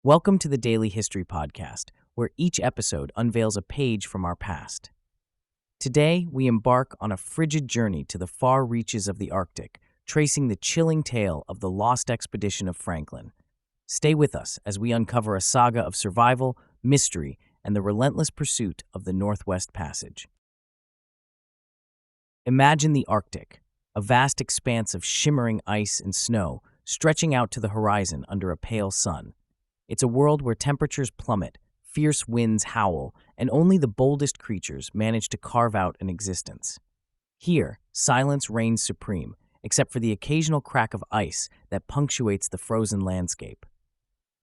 Welcome to the Daily History Podcast, where each episode unveils a page from our past. Today, we embark on a frigid journey to the far reaches of the Arctic, tracing the chilling tale of the lost expedition of Franklin. Stay with us as we uncover a saga of survival, mystery, and the relentless pursuit of the Northwest Passage. Imagine the Arctic, a vast expanse of shimmering ice and snow stretching out to the horizon under a pale sun. It's a world where temperatures plummet, fierce winds howl, and only the boldest creatures manage to carve out an existence. Here, silence reigns supreme, except for the occasional crack of ice that punctuates the frozen landscape.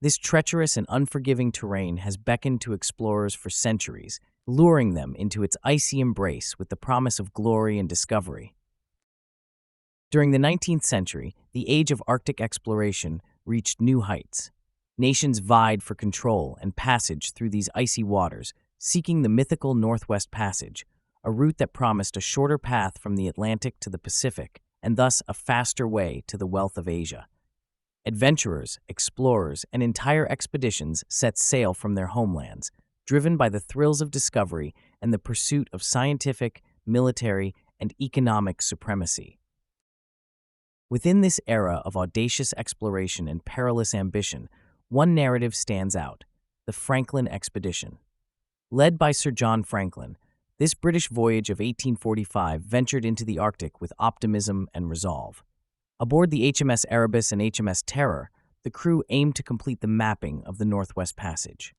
This treacherous and unforgiving terrain has beckoned to explorers for centuries, luring them into its icy embrace with the promise of glory and discovery. During the 19th century, the age of Arctic exploration reached new heights. Nations vied for control and passage through these icy waters, seeking the mythical Northwest Passage, a route that promised a shorter path from the Atlantic to the Pacific, and thus a faster way to the wealth of Asia. Adventurers, explorers, and entire expeditions set sail from their homelands, driven by the thrills of discovery and the pursuit of scientific, military, and economic supremacy. Within this era of audacious exploration and perilous ambition, one narrative stands out: the Franklin expedition. Led by Sir John Franklin, this British voyage of 1845 ventured into the Arctic with optimism and resolve. Aboard the HMS Erebus and HMS Terror, the crew aimed to complete the mapping of the Northwest Passage.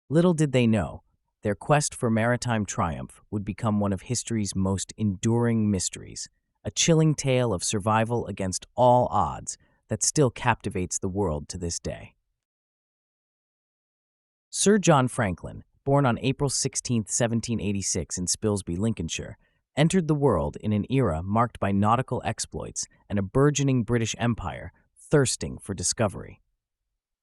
Little did they know, their quest for maritime triumph would become one of history's most enduring mysteries, a chilling tale of survival against all odds that still captivates the world to this day. Sir John Franklin, born on April 16, 1786 in Spilsby, Lincolnshire, entered the world in an era marked by nautical exploits and a burgeoning British Empire thirsting for discovery.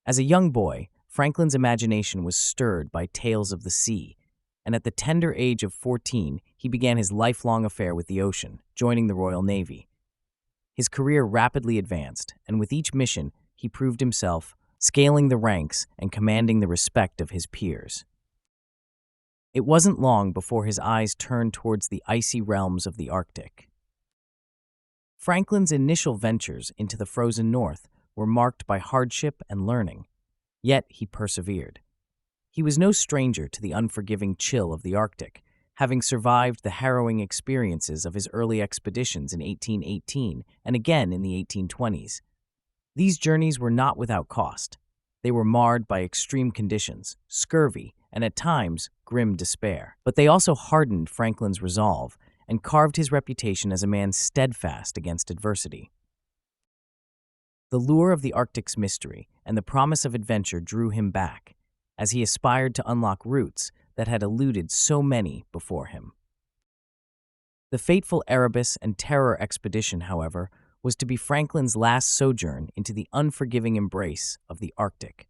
As a young boy, Franklin's imagination was stirred by tales of the sea, and at the tender age of 14, he began his lifelong affair with the ocean, joining the Royal Navy. His career rapidly advanced, and with each mission, he proved himself, scaling the ranks and commanding the respect of his peers. It wasn't long before his eyes turned towards the icy realms of the Arctic. Franklin's initial ventures into the frozen north were marked by hardship and learning, yet he persevered. He was no stranger to the unforgiving chill of the Arctic, having survived the harrowing experiences of his early expeditions in 1818 and again in the 1820s. These journeys were not without cost. They were marred by extreme conditions, scurvy, and at times, grim despair. But they also hardened Franklin's resolve and carved his reputation as a man steadfast against adversity. The lure of the Arctic's mystery and the promise of adventure drew him back, as he aspired to unlock routes that had eluded so many before him. The fateful Erebus and Terror expedition, however, was to be Franklin's last sojourn into the unforgiving embrace of the Arctic.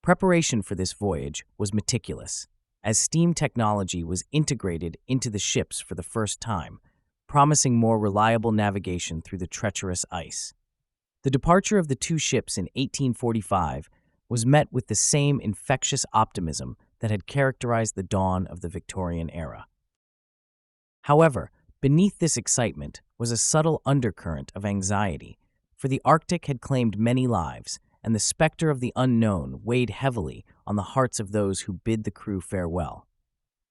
Preparation for this voyage was meticulous, as steam technology was integrated into the ships for the first time, promising more reliable navigation through the treacherous ice. The departure of the two ships in 1845 was met with the same infectious optimism that had characterized the dawn of the Victorian era. However, beneath this excitement was a subtle undercurrent of anxiety, for the Arctic had claimed many lives, and the specter of the unknown weighed heavily on the hearts of those who bid the crew farewell.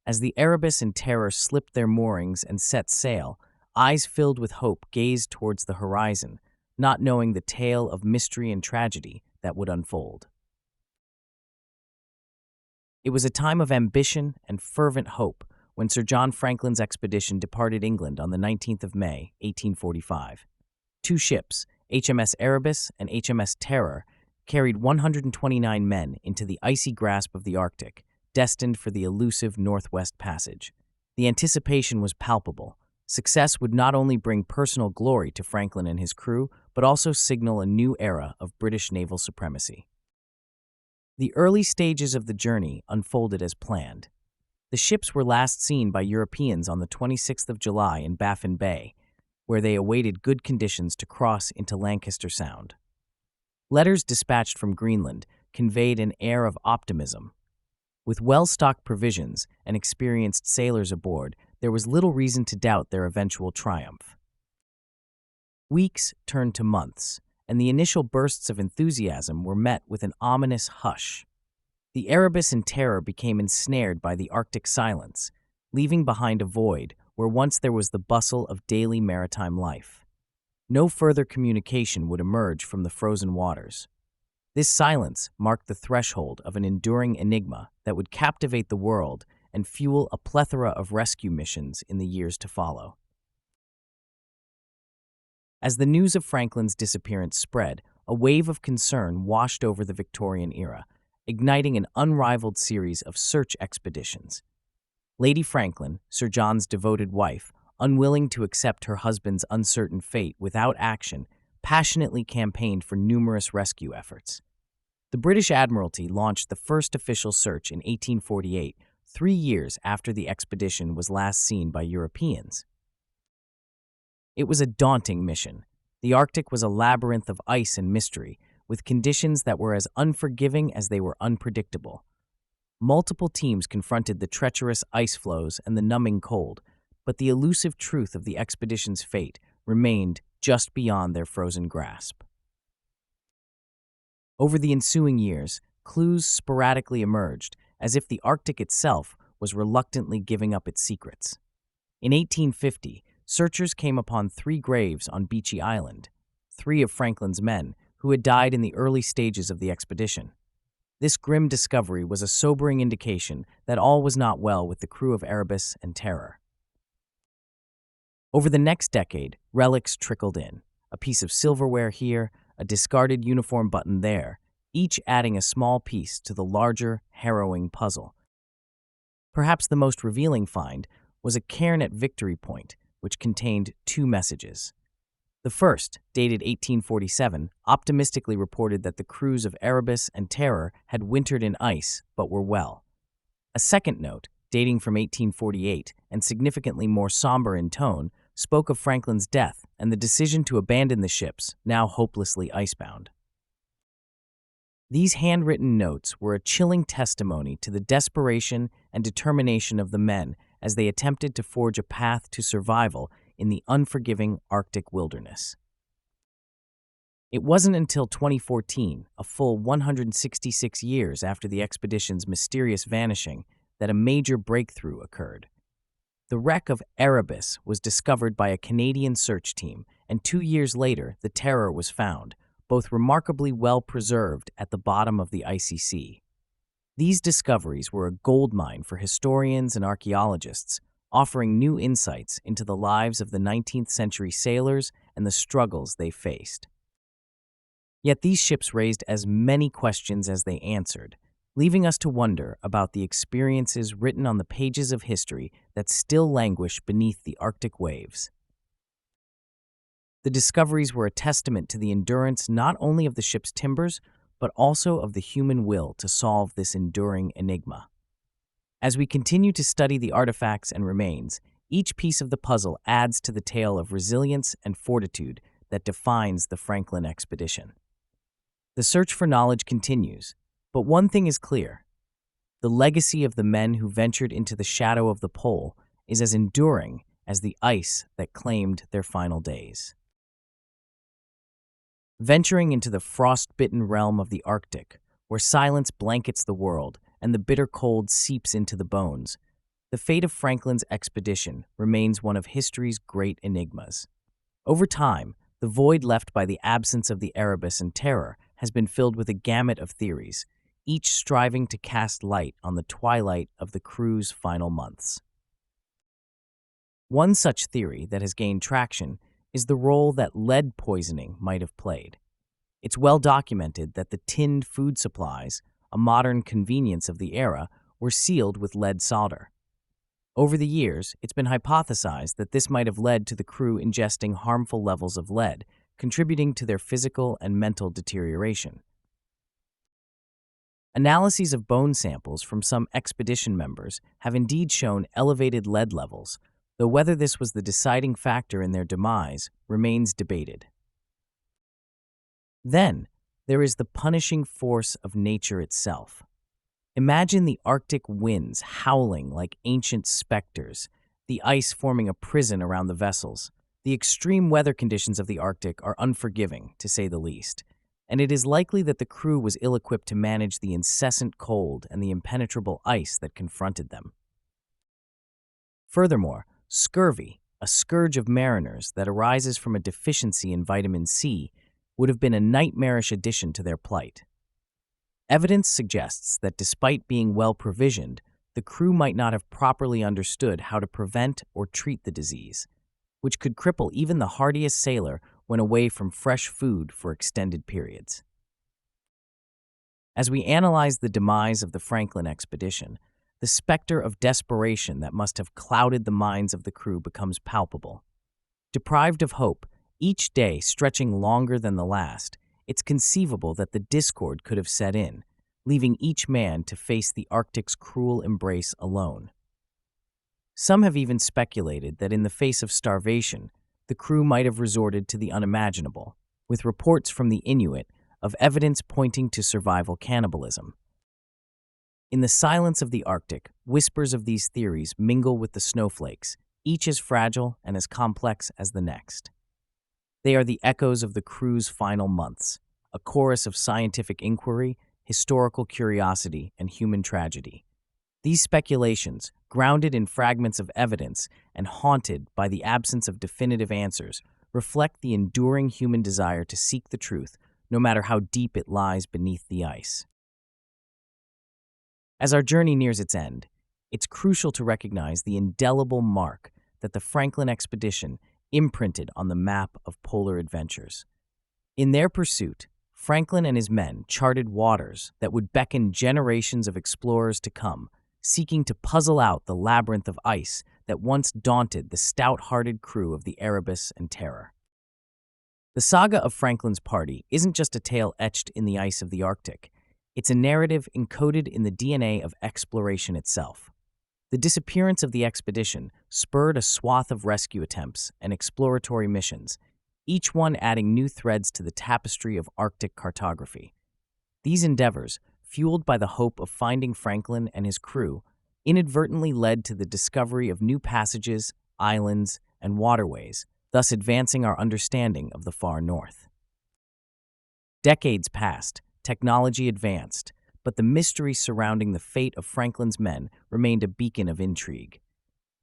As the Erebus and Terror slipped their moorings and set sail, eyes filled with hope gazed towards the horizon, not knowing the tale of mystery and tragedy that would unfold. It was a time of ambition and fervent hope when Sir John Franklin's expedition departed England on the 19th of May, 1845. Two ships, HMS Erebus and HMS Terror, carried 129 men into the icy grasp of the Arctic, destined for the elusive Northwest Passage. The anticipation was palpable. Success would not only bring personal glory to Franklin and his crew, but also signal a new era of British naval supremacy. The early stages of the journey unfolded as planned. The ships were last seen by Europeans on the 26th of July in Baffin Bay, where they awaited good conditions to cross into Lancaster Sound. Letters dispatched from Greenland conveyed an air of optimism. With well-stocked provisions and experienced sailors aboard, there was little reason to doubt their eventual triumph. Weeks turned to months, and the initial bursts of enthusiasm were met with an ominous hush. The Erebus in terror became ensnared by the Arctic silence, leaving behind a void where once there was the bustle of daily maritime life. No further communication would emerge from the frozen waters. This silence marked the threshold of an enduring enigma that would captivate the world and fuel a plethora of rescue missions in the years to follow. As the news of Franklin's disappearance spread, a wave of concern washed over the Victorian era, igniting an unrivaled series of search expeditions. Lady Franklin, Sir John's devoted wife, unwilling to accept her husband's uncertain fate without action, passionately campaigned for numerous rescue efforts. The British Admiralty launched the first official search in 1848, 3 years after the expedition was last seen by Europeans. It was a daunting mission. The Arctic was a labyrinth of ice and mystery, with conditions that were as unforgiving as they were unpredictable. Multiple teams confronted the treacherous ice floes and the numbing cold, but the elusive truth of the expedition's fate remained just beyond their frozen grasp. Over the ensuing years, clues sporadically emerged, as if the Arctic itself was reluctantly giving up its secrets. In 1850, searchers came upon 3 graves on Beechey Island, 3 of Franklin's men, who had died in the early stages of the expedition. This grim discovery was a sobering indication that all was not well with the crew of Erebus and Terror. Over the next decade, relics trickled in, a piece of silverware here, a discarded uniform button there, each adding a small piece to the larger, harrowing puzzle. Perhaps the most revealing find was a cairn at Victory Point, which contained 2 messages. The first, dated 1847, optimistically reported that the crews of Erebus and Terror had wintered in ice but were well. A second note, dating from 1848 and significantly more somber in tone, spoke of Franklin's death and the decision to abandon the ships, now hopelessly icebound. These handwritten notes were a chilling testimony to the desperation and determination of the men as they attempted to forge a path to survival in the unforgiving Arctic wilderness. It wasn't until 2014, a full 166 years after the expedition's mysterious vanishing, that a major breakthrough occurred. The wreck of Erebus was discovered by a Canadian search team, and 2 years later, the Terror was found, both remarkably well preserved at the bottom of the icy sea. These discoveries were a goldmine for historians and archaeologists, offering new insights into the lives of the 19th century sailors and the struggles they faced. Yet these ships raised as many questions as they answered, leaving us to wonder about the experiences written on the pages of history that still languish beneath the Arctic waves. The discoveries were a testament to the endurance not only of the ship's timbers, but also of the human will to solve this enduring enigma. As we continue to study the artifacts and remains, each piece of the puzzle adds to the tale of resilience and fortitude that defines the Franklin expedition. The search for knowledge continues, but one thing is clear. The legacy of the men who ventured into the shadow of the pole is as enduring as the ice that claimed their final days. Venturing into the frost-bitten realm of the Arctic, where silence blankets the world and the bitter cold seeps into the bones, the fate of Franklin's expedition remains one of history's great enigmas. Over time, the void left by the absence of the Erebus and Terror has been filled with a gamut of theories, each striving to cast light on the twilight of the crew's final months. One such theory that has gained traction is the role that lead poisoning might have played. It's well documented that the tinned food supplies, a modern convenience of the era, were sealed with lead solder. Over the years, it's been hypothesized that this might have led to the crew ingesting harmful levels of lead, contributing to their physical and mental deterioration. Analyses of bone samples from some expedition members have indeed shown elevated lead levels, though whether this was the deciding factor in their demise remains debated. Then, there is the punishing force of nature itself. Imagine the Arctic winds howling like ancient specters, the ice forming a prison around the vessels. The extreme weather conditions of the Arctic are unforgiving, to say the least, and it is likely that the crew was ill-equipped to manage the incessant cold and the impenetrable ice that confronted them. Furthermore, scurvy, a scourge of mariners that arises from a deficiency in vitamin C, would have been a nightmarish addition to their plight. Evidence suggests that despite being well provisioned, the crew might not have properly understood how to prevent or treat the disease, which could cripple even the hardiest sailor when away from fresh food for extended periods. As we analyze the demise of the Franklin expedition, the specter of desperation that must have clouded the minds of the crew becomes palpable. Deprived of hope, each day stretching longer than the last, it's conceivable that the discord could have set in, leaving each man to face the Arctic's cruel embrace alone. Some have even speculated that in the face of starvation, the crew might have resorted to the unimaginable, with reports from the Inuit of evidence pointing to survival cannibalism. In the silence of the Arctic, whispers of these theories mingle with the snowflakes, each as fragile and as complex as the next. They are the echoes of the crew's final months, a chorus of scientific inquiry, historical curiosity, and human tragedy. These speculations, grounded in fragments of evidence and haunted by the absence of definitive answers, reflect the enduring human desire to seek the truth, no matter how deep it lies beneath the ice. As our journey nears its end, it's crucial to recognize the indelible mark that the Franklin expedition imprinted on the map of polar adventures. In their pursuit, Franklin and his men charted waters that would beckon generations of explorers to come, seeking to puzzle out the labyrinth of ice that once daunted the stout-hearted crew of the Erebus and Terror. The saga of Franklin's party isn't just a tale etched in the ice of the Arctic. It's a narrative encoded in the DNA of exploration itself. The disappearance of the expedition spurred a swath of rescue attempts and exploratory missions, each one adding new threads to the tapestry of Arctic cartography. These endeavors, fueled by the hope of finding Franklin and his crew, inadvertently led to the discovery of new passages, islands, and waterways, thus advancing our understanding of the far north. Decades passed, technology advanced, but the mystery surrounding the fate of Franklin's men remained a beacon of intrigue.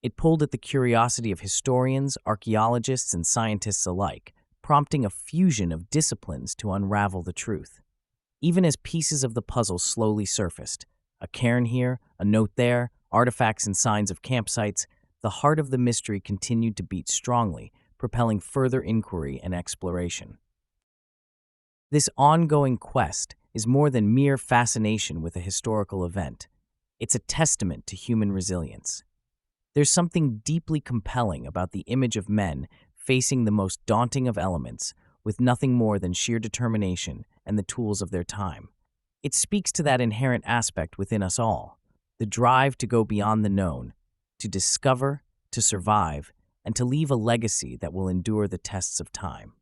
It pulled at the curiosity of historians, archaeologists, and scientists alike, prompting a fusion of disciplines to unravel the truth. Even as pieces of the puzzle slowly surfaced, a cairn here, a note there, artifacts and signs of campsites, the heart of the mystery continued to beat strongly, propelling further inquiry and exploration. This ongoing quest is more than mere fascination with a historical event. It's a testament to human resilience. There's something deeply compelling about the image of men facing the most daunting of elements with nothing more than sheer determination and the tools of their time. It speaks to that inherent aspect within us all, the drive to go beyond the known, to discover, to survive, and to leave a legacy that will endure the tests of time.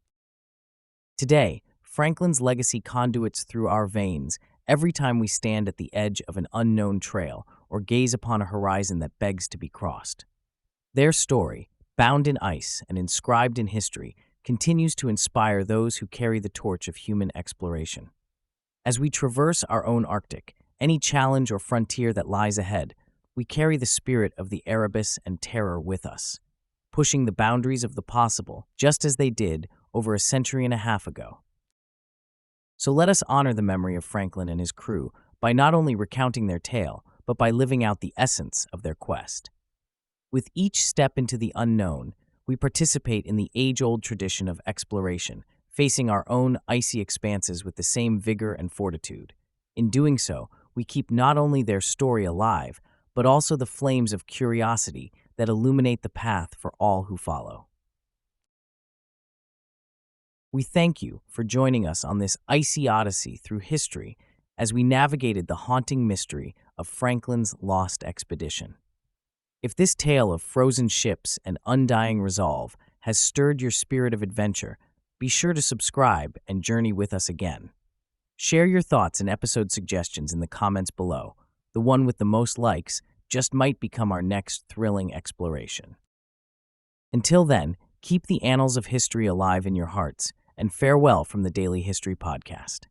Today, Franklin's legacy conduits through our veins every time we stand at the edge of an unknown trail or gaze upon a horizon that begs to be crossed. Their story, bound in ice and inscribed in history, continues to inspire those who carry the torch of human exploration. As we traverse our own Arctic, any challenge or frontier that lies ahead, we carry the spirit of the Erebus and Terror with us, pushing the boundaries of the possible, just as they did over a century and a half ago. So let us honor the memory of Franklin and his crew by not only recounting their tale, but by living out the essence of their quest. With each step into the unknown, we participate in the age-old tradition of exploration, facing our own icy expanses with the same vigor and fortitude. In doing so, we keep not only their story alive, but also the flames of curiosity that illuminate the path for all who follow. We thank you for joining us on this icy odyssey through history as we navigated the haunting mystery of Franklin's lost expedition. If this tale of frozen ships and undying resolve has stirred your spirit of adventure, be sure to subscribe and journey with us again. Share your thoughts and episode suggestions in the comments below. The one with the most likes just might become our next thrilling exploration. Until then, keep the annals of history alive in your hearts, and farewell from the Daily History Podcast.